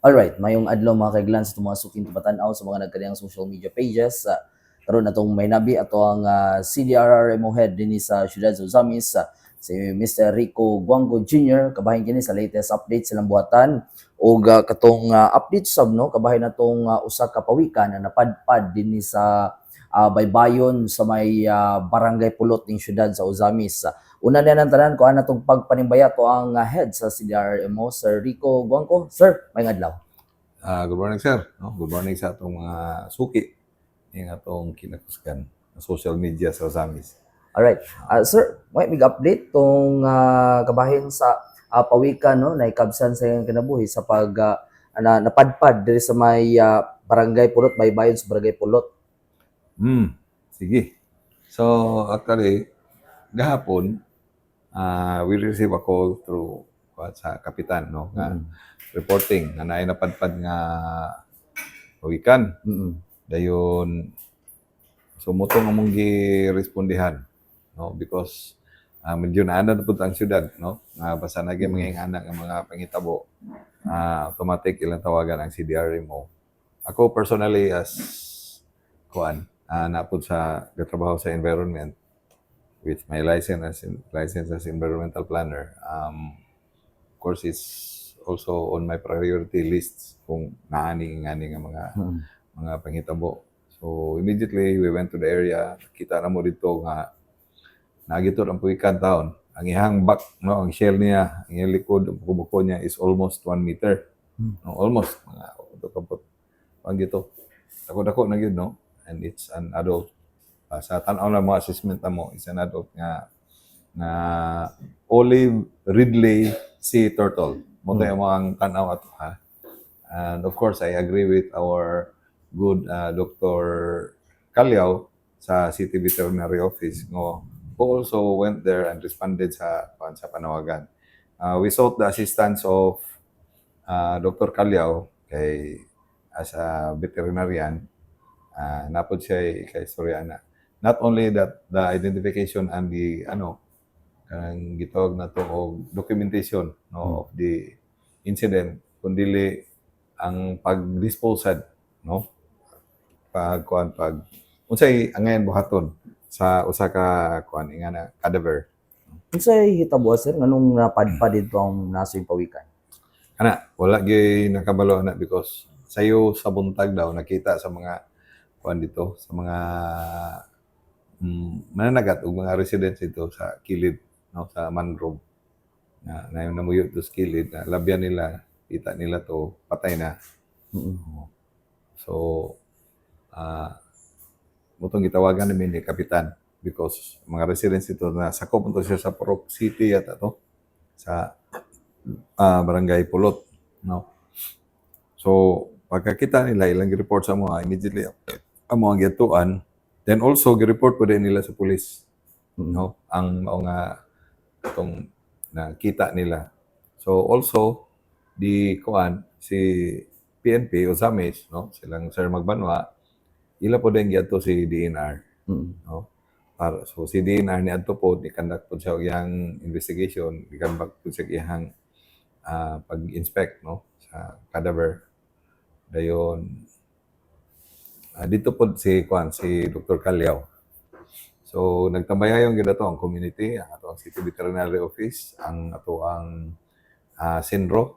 Alright, mayong adlaw mga kaiglans itong mga suking tupatan-aw sa mga nagkadiyang social media pages. Karon natong may nabi ato ang CDRRMO head dinhi sa siyudad sa Usamis, si Mr. Rico Guango Jr. Kabahin kini sa latest update silang buhatan ug katong update sab no kabahin natong usa ka pawikan na napadpad dinhi sa baybayon sa may barangay Pulot ning siyudad sa Usamis. Una na ng tanan ko ana tong pagpanimbaya to ang head sa CDRMO, Sir Rico Guango. Sir, may adlaw. Good morning, sir. No? Good morning sa atong mga suki yung atong kinakuskan sa social media sa Osamis. Alright. Sir, may big update tong kabahin sa pawikan no na ikabsan sa iyang kinabuhi sa pag napadpad diri sa may barangay Pulot, baybayon sa barangay Pulot. Sige. So, actually, gahapon, we receive a call through sa kapitan, no? Reporting na napadpad nga pawikan. Dayon, sumutong among girespondihan, no? Because medyo naanan na po ang syudad, no? Basta naging mga ingana ng mga pangitabo, automatic ilang tawagan ang CDRMO. Ako personally as napod sa trabaho sa environment with my license as environmental planner. Of course, it's also on my priority list kung naani nga mga pangitabo. So immediately we went to the area. Kita na mo dito nga nagitot ang puwikan taon. Ang ihang back, no, ang shell niya, ang iyang likod, ang buko niya is almost 1 meter. No, almost mga kapot. Pag ito, dako na yun, no? And it's an adult. Sa tanaw na mo assessment na mo, it's an adult nga olive ridley sea turtle. Mo tayo mo ang tanaw ato, ha? And of course, I agree with our good Dr. Calyaw sa City Veterinary Office who also went there and responded sa panawagan. We sought the assistance of Dr. Calyaw as a veterinarian. Napod siya kay Soriana. Not only that, the identification and the ang gitawag na to og documentation, no, of the incident, kundi ang pag-disposed, no, pag unsay angayan buhaton sa usa ka ingana cadaver. Unsay hitabo sir nganong napadpad dito ang nasoy pawikan? Wala gyud nakabalo na because sayo sa buntag daw nakita sa mga dito sa mga mananagat o mga residents dito sa kilid, no, sa mangrove na namuyo to sa kilid na labyan nila, kita nila to patay na. So mutong gitawagan namin ni kapitan because mga residents dito na sakop to siya sa Purok City at sa barangay Pulot, no. So pagkakita nila ilang report sa mga immediately ang mga gituan. Then also, gi-report po din nila sa police, no? Ang mga itong nakita nila. So also, si PNP o Samis, no? Silang Sir Magbanwa, ila po din giadto si DNR, no? So si DNR ni adto po, ni-conduct po siya iyang investigation, ni-conduct po siya iyang pag-inspect, no, sa cadaver. Dayon, dito po si Dr. Calyaw. So nagtambayayon gyud ato ang community, ang ato ang City Veterinary Office, ang ato ang Senro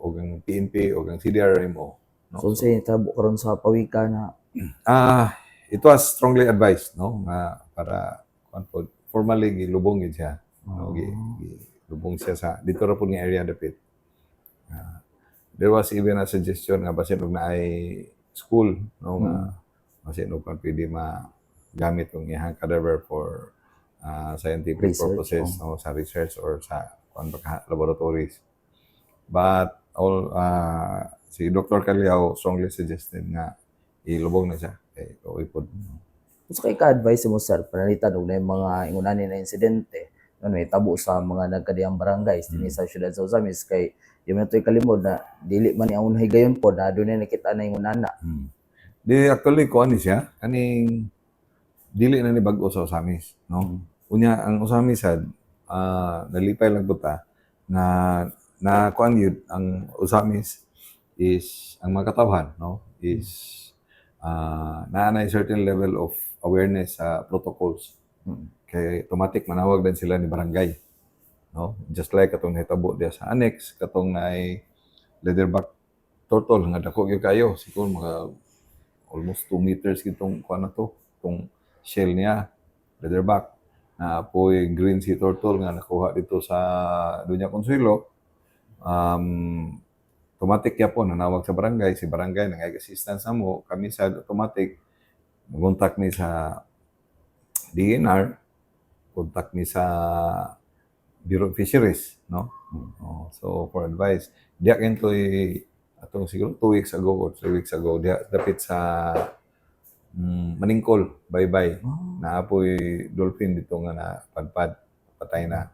ug ang PNP ug ang CDRMO, no? So unsay hitabo karon sa pawikan na it was strongly advised, no, nga para formally gilubong gyud siya, no, gilubong siya sa dito ra pud nga area dapit. There was even a suggestion nga basin og naay school, no, nga basin og pwede magamit ang iyang cadaver for scientific Research, purposes, no, sa research or sa laboratories. But si Dr. Calyaw strongly suggested nga ilubong na siya kay ipod. unsa kay ka-advise mo sir panalitan og nay mga ingunanin na insidente ano tabo sa mga nagkadiyang barangays dinhi sa siyudad sa Usamis kay di man to'y kalimod na dili man ang unhay gayon po na dunay nakita na ingunana. Di actually kuan ni siya kaning dili na ni bag-o sa Usamis, no. Unya ang Usamis sad nalipay lang buta na kuan gyud ang Usamis is ang mga katawhan, no, is naanay certain level of awareness sa protocols. Kay automatic manawag din sila ni barangay, no, just like katong nahitabo diya sa annex katong naay leatherback turtle nga dako gyud kayo, siguro mga almost 2 meters kitong kuan na to, itong shell niya, leatherback. Na apoy green sea turtle nga nakuha dito sa Dunya Consuelo. Automatic yapon nanawag sa barangay, si barangay nangay-assistance namo, kami sa automatic mag-contact ni sa DNR, contact ni sa Bureau of Fisheries, no? So for advice, diya kentoy atong siguro 2 weeks ago or 3 weeks ago, diya dapit sa Maningkol, bye-bye. Naapoy dolphin dito nga na padpad, patay na,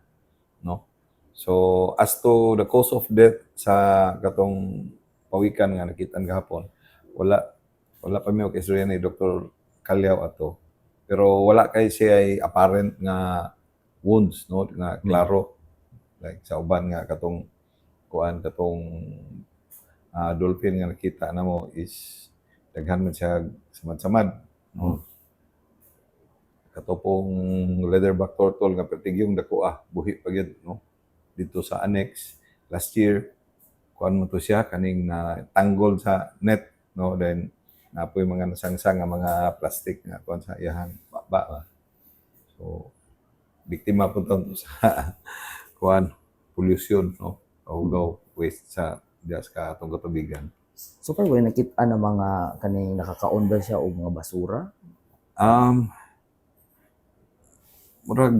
no? So as to the cause of death sa katong pawikan nga nakitaan gahapon, wala pa mi og istorya ni Dr. Calyaw ato. Pero wala kay siya ay apparent nga wounds, no, nga klaro. Like sa uban nga katong dolphin nga nakita namo is daghan man siya samad-samad, no. Katopong leatherback turtle nga pertigyong dako buhi pa gyud, no, dito sa annex last year. Kuan mo to siya kaning na tanggol sa net, no, then napoy mga nasangsang nga mga plastic nga kuan sa iyahang baba. So biktima po to sa kuan pollution, no, ugaw waste sa diya sa atong katubigan. So far, way nakita na mga kaning nakakaunda siya o mga basura? Murag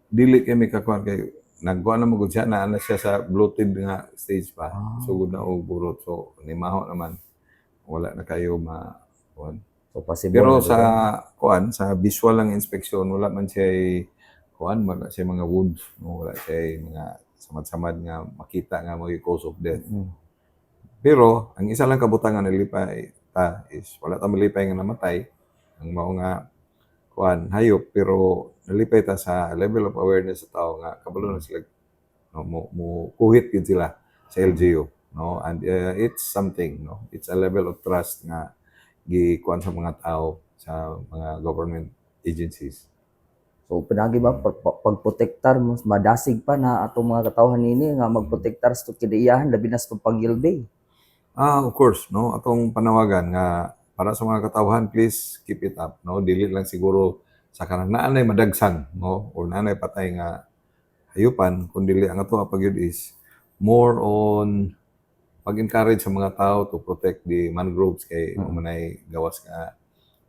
dili kay mi kakuan kay nagkuan na mo gud siya na siya sa bloated nga stage pa. Sugod na og burot, so nimaho naman wala na kayo kuan. So possible Pero na sa dito. kuan sa visual lang inspection wala man siya kuan, wala siya mga wounds, no? Wala siya mga samad-samad nga makita nga mo cause of death. Pero ang isa lang kabutangan nilipay ta is wala ta malipay nga namatay ang mao nga kuan hayop, pero nalipay ta sa level of awareness sa tao nga kabalo na sila, no, mo kuhit gid sila sa LGU, no, and it's something, no, it's a level of trust nga gikuan sa mga tao sa mga government agencies. So pinagi ba pagprotektar mo madasig pa na atong mga katawhan nini nga magprotektar sa kidaiyahan labi na sa panggilbay. Of course, no, atong panawagan nga para sa mga katawhan, please keep it up, no, dili lang siguro sa kanang naanay madagsang, no, or naanay patay nga hayupan, kundi ang ato pagyud is more on pag-encourage sa mga tao to protect the mangroves kay umanay gawas nga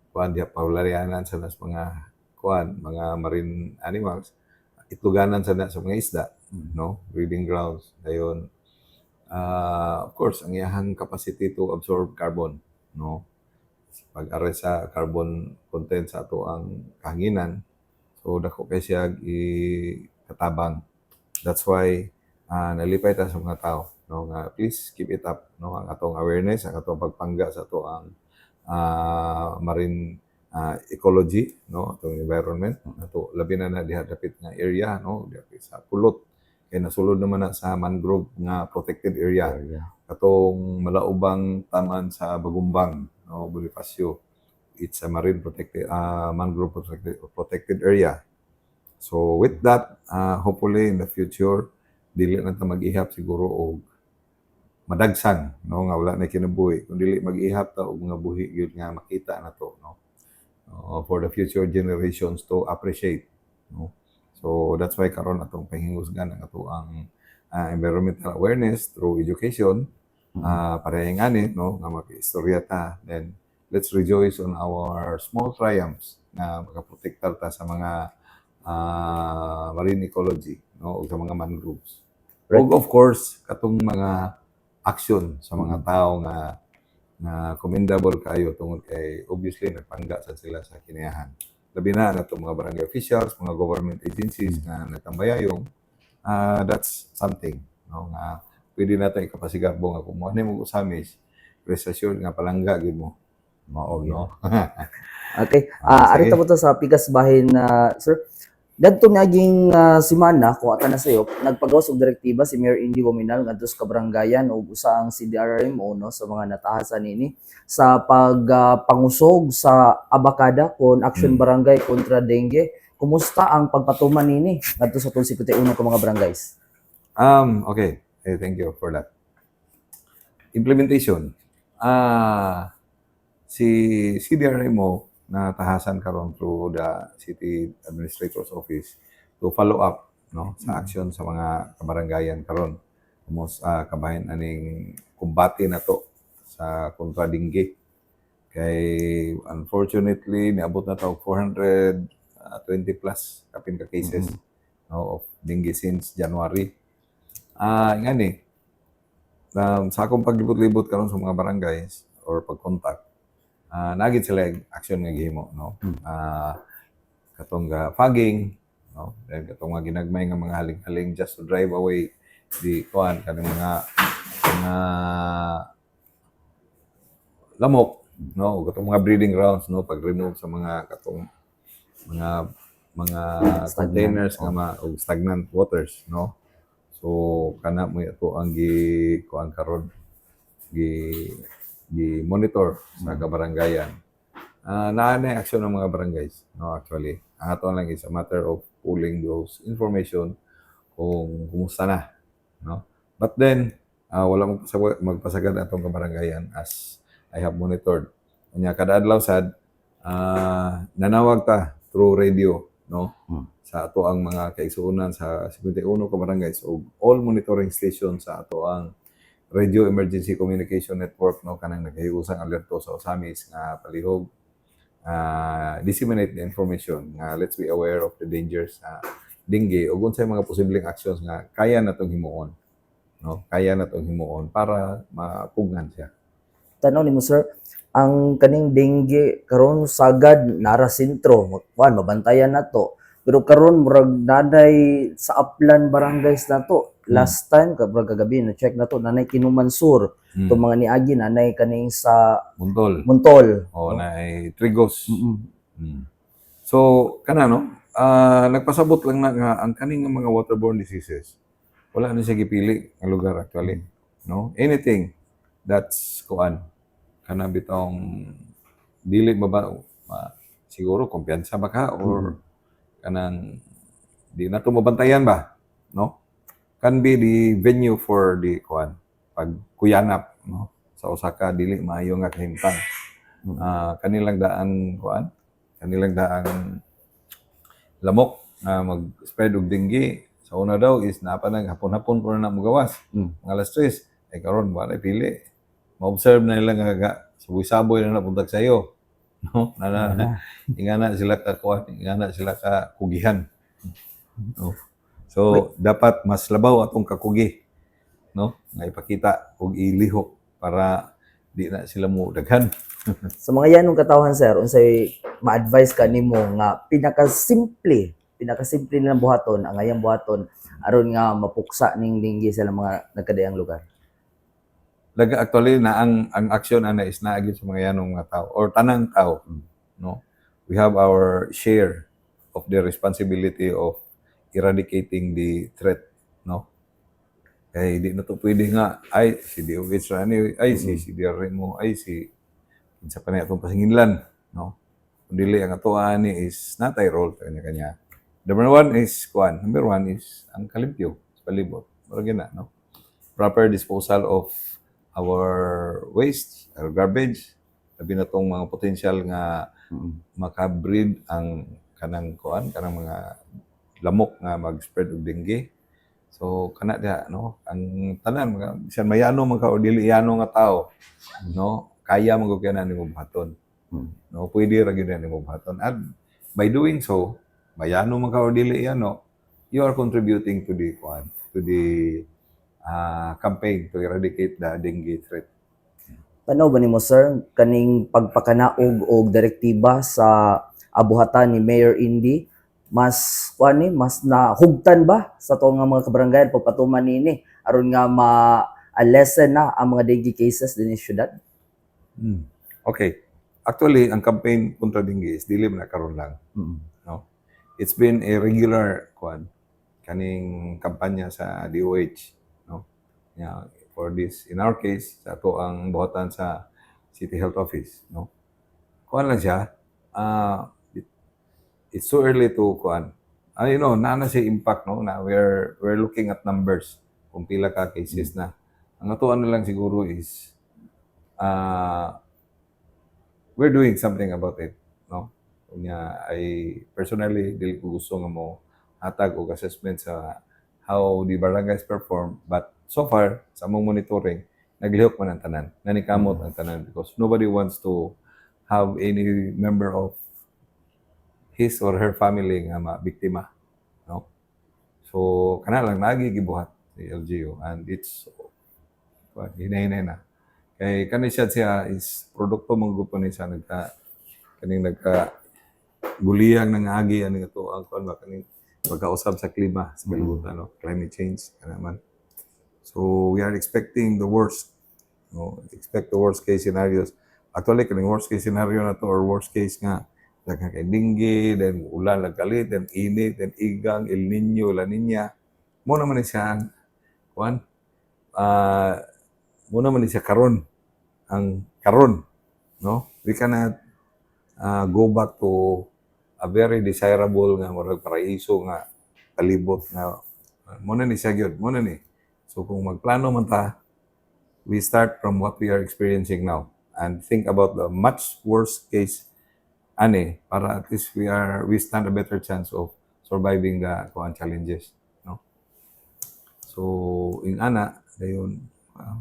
kuan diha paularianan sa nas mga kuan mga marine animals, itluganan sa mga isda, no, breeding grounds dayon. Of course ang iyahang capacity to absorb carbon, no, pag-aray sa carbon content sa ato ang kahanginan, so dako kay siya katabang. That's why nalipay ta sa mga tao, no, nga please keep it up, no, ang atong awareness, ang atong pagpangga sa ato ang marine ecology, no, atong environment ato labi na diha dapit nga area, no, dapit sa pulot kay nasulod naman na sa mangrove nga protected area. Katong malaubang taman sa Bagumbang, no, Bonifacio, it's a marine protected mangrove protected area. So with that, hopefully in the future dili na ta mag-ihap siguro og madagsang, no, nga wala na kinabuhi, kun dili mag-ihap ta og mga buhi gyud nga makita na to, no, for the future generations to appreciate, no. So that's why karon atong pahingusgan ang ato ang environmental awareness through education, parehang ani, no, nga mag-istorya ta, then let's rejoice on our small triumphs na makaprotektar ta sa mga marine ecology, no, o sa mga mangroves. Right. Ug of course katong mga action sa mga tao nga commendable kayo tungod kay obviously nagpangga sa sila sa kinayahan. Labi na nato mga barangay officials, mga government agencies na nagtambayayong, that's something, no, nga pwede natin ikapasigarbong nga kung mo mo usamis, rest assured nga palangga gid mo. Mao, no. Okay. Sige. Arita po to sa pikas bahin na sir. Dadto naging semana kung ata na sayo, nagpagawas og direktiba si Mayor Indy Wominal ngadto sa kabrangayan ug usa ang CDRRMO no sa mga natahasan nini sa pagpangusog sa abakada kon action barangay kontra dengue. Kumusta ang pagpatuman nini ngadto sa 51 ka mga barangays? Okay. Thank you for that. Implementation. Si CDRMO na tahasan karon through the City Administrator's Office to follow up no sa action sa mga kabarangayan karon kabahin aning kumbati na to sa kontra dengue. Kay unfortunately niabot na ta og 420 plus kapin ka cases no, of dengue since January. Ngani sa akong paglibot-libot karon sa mga barangays or pag-contact, nagit sila action nga gihimo no. Katong fogging no, then katong mga ginagmay nga mga haling-haling just to drive away the kanang mga lamok no, katong mga breeding grounds no, pag-remove sa mga katong mga containers nga og stagnant waters no. So kana mo ito ang kuan karon gi monitor sa kabarangayan. Naanay action ng mga barangays no, actually ang ato lang is a matter of pulling those information kung kumusta na no. But then wala magpasagad atong kabarangayan as I have monitored. Kanya kada adlaw sad nanawag ta through radio no sa ato ang mga kaigsuonan sa 51 ka barangays ug all monitoring station sa ato ang Radio Emergency Communication Network no, kanang naghiusang alerto sa Osamis nga palihog disseminate the information nga let's be aware of the dangers sa dengue ug unsay mga posibleng actions nga kaya natong himuon no, kaya natong himuon para mapugnan siya. Tanaw nimo sir, ang kaning dengue karon sagad nara sentro, mabantayan nato. Pero karon murag nanay sa Aplan barangays nato. Last time kagabi na check nato nanay Kinumansur. Itong mga niagi nanay kaning sa Muntol. Na Trigos. So kana no, nagpasabot lang na nga ang kaning mga waterborne diseases. Wala na siya gipili nga lugar actually, no? Anything that's kana bitong dili siguro kumpiyansa ba ka or kanang di na to mabantayan ba, no? Can be the venue for the pagkuyanap no sa usa ka dili maayo nga kahimtang. Kanilang daang lamok nga mag-spread og dengue sa una daw is napanag hapon-hapon ko na mogawas. Mga alas 3 ay karon wala pili. Ma-observe na nila nga saboy-saboy na napuntag sa iyo. No? Ingana sila ka kugihan. No? So dapat mas labaw atong kakugi no nga ipakita og ilihok para di na sila mo daghan. Sa mga yanong katawhan sir, unsay ma-advise ka nimo nga pinakasimple nilang buhaton ang ayang buhaton aron nga mapuksa ning dengue sa mga nagkadayang lugar? Actually na ang action ana is naagi sa mga yanong mga tao or tanang tao no. We have our share of the responsibility of eradicating the threat no. Kay di na to pwede nga ay si DOH rani ay si CDRMO ay si sa panay atong pasinginlan no. Kundi ang ato ani is natay role kanya. Number one is ang kalimpyo sa palibot. Murag na no. Proper disposal of our waste, our garbage, labi na tong mga potential nga makabreed ang kanang mga lamok nga mag-spread og dengue. So kana diha no, ang tanan mga bisan mayano man ka o dili yano nga tao no, kaya man gyud nimo buhaton. No, pwede ra gyud nimo buhaton. At by doing so, mayano man ka o dili yano, you are contributing to the campaign to eradicate the dengue threat. Tanaw ba nimo sir kaning pagpakanaog og direktiba sa abuhatan ni Mayor Indy mas nahugtan ba sa to nga mga kabarangay pagpatuman nini aron nga ma-lessen na ang mga dengue cases din sa syudad? Okay. Actually, ang campaign kontra dengue is dili man karon lang. No? it's been a regular kaning kampanya sa DOH, no? Yeah, for this, in our case, sa ato ang buhatan sa City Health Office, no? Kuan lang siya, it's so early to na siya impact, no? Na we're looking at numbers kung pila ka cases na. Ang atuan na lang siguro is we're doing something about it, no? Kunya, I personally dili ko gusto nga mo hatag og assessment sa how the barangays perform, but so far sa among monitoring naglihok man ang tanan, nanikamot ang tanan, because nobody wants to have any member of his or her family nga mabiktima, no? So kana lang lagi gibuhat si LGU, and it's hinay-hinay na. Kay kani siya is produkto mong grupo ni siya nagka guliyang ng agi ani ito ang kuan ba kaning pagkausab sa klima sa kalibutan, no? Climate change kana man. So we are expecting the worst, no? Expect the worst case scenarios. Actually kaning worst case scenario na to, or worst case nga daghang kay dengue, then ulan nagkalit, then init, then igang, El Nino, La Nina. Mo naman ni siya kuan mo naman ni siya karon, no? We cannot go back to a very desirable nga murag paraiso nga palibot nga muna ni siya gyud, muna ni. So kung magplano man ta, we start from what we are experiencing now and think about the much worst case para at least we stand a better chance of surviving the challenges, no? So in dayon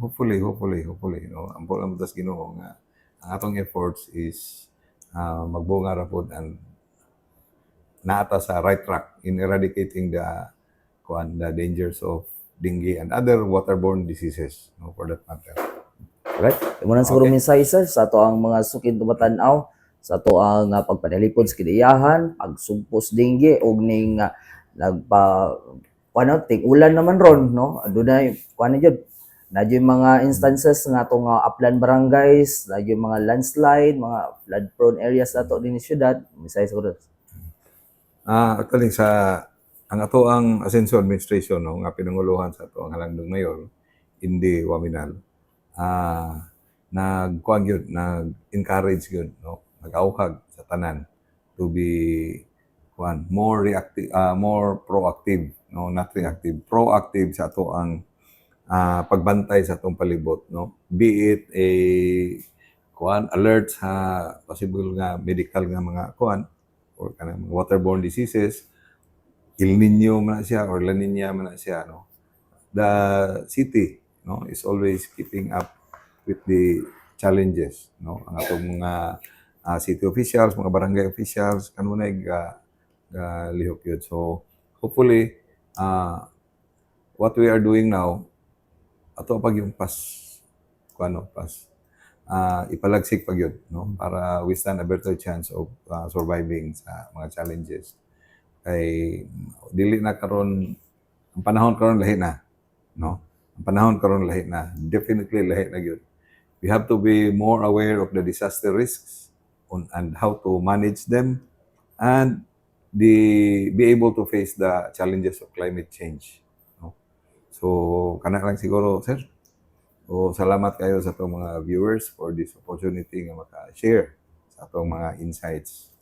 hopefully, no, ang lang tas Ginoo nga ang atong efforts is magbunga ra pod and naata sa right track in eradicating the dangers of dengue and other waterborne diseases, no, for that matter. Right? Imo na siguro mensahe sir sa ato ang mga sukin tumatan-aw, sa ato ang pagpanalipod sa kidayahan, pagsumpos dingi og ning ting ulan naman ron, no? Adunay kuan jud. Nadyo mga instances nga atong upland barangays, nadyo mga landslide, mga flood prone areas ato din sa syudad. Mensahe siguro. Actually ang ato ang Asenso Administration, no, nga pinanguluhan sa ato ang Halandong Mayor, hindi Waminal, nag-encourage yun, no, nag-auhag sa tanan to be more reactive, more proactive, no, not reactive, proactive sa ato ang pagbantay sa atong palibot, no, be it a alert sa possible nga medical nga mga or kanang waterborne diseases, El Nino man na siya or La Nina man na siya, no. The city, no, is always keeping up with the challenges, no. Ang atong mga city officials, mga barangay officials kanunay lihok yun. So hopefully what we are doing now ato pag yung ipalagsik pag yun, no, para we stand a better chance of surviving sa mga challenges. Kay dili na karon ang panahon karon lahi na, no? Ang panahon karon lahi na, definitely lahi na gyud. We have to be more aware of the disaster risks and how to manage them, and be able to face the challenges of climate change, no? So kana lang siguro, sir. O salamat kayo sa atong mga viewers for this opportunity nga maka-share sa atong mga insights.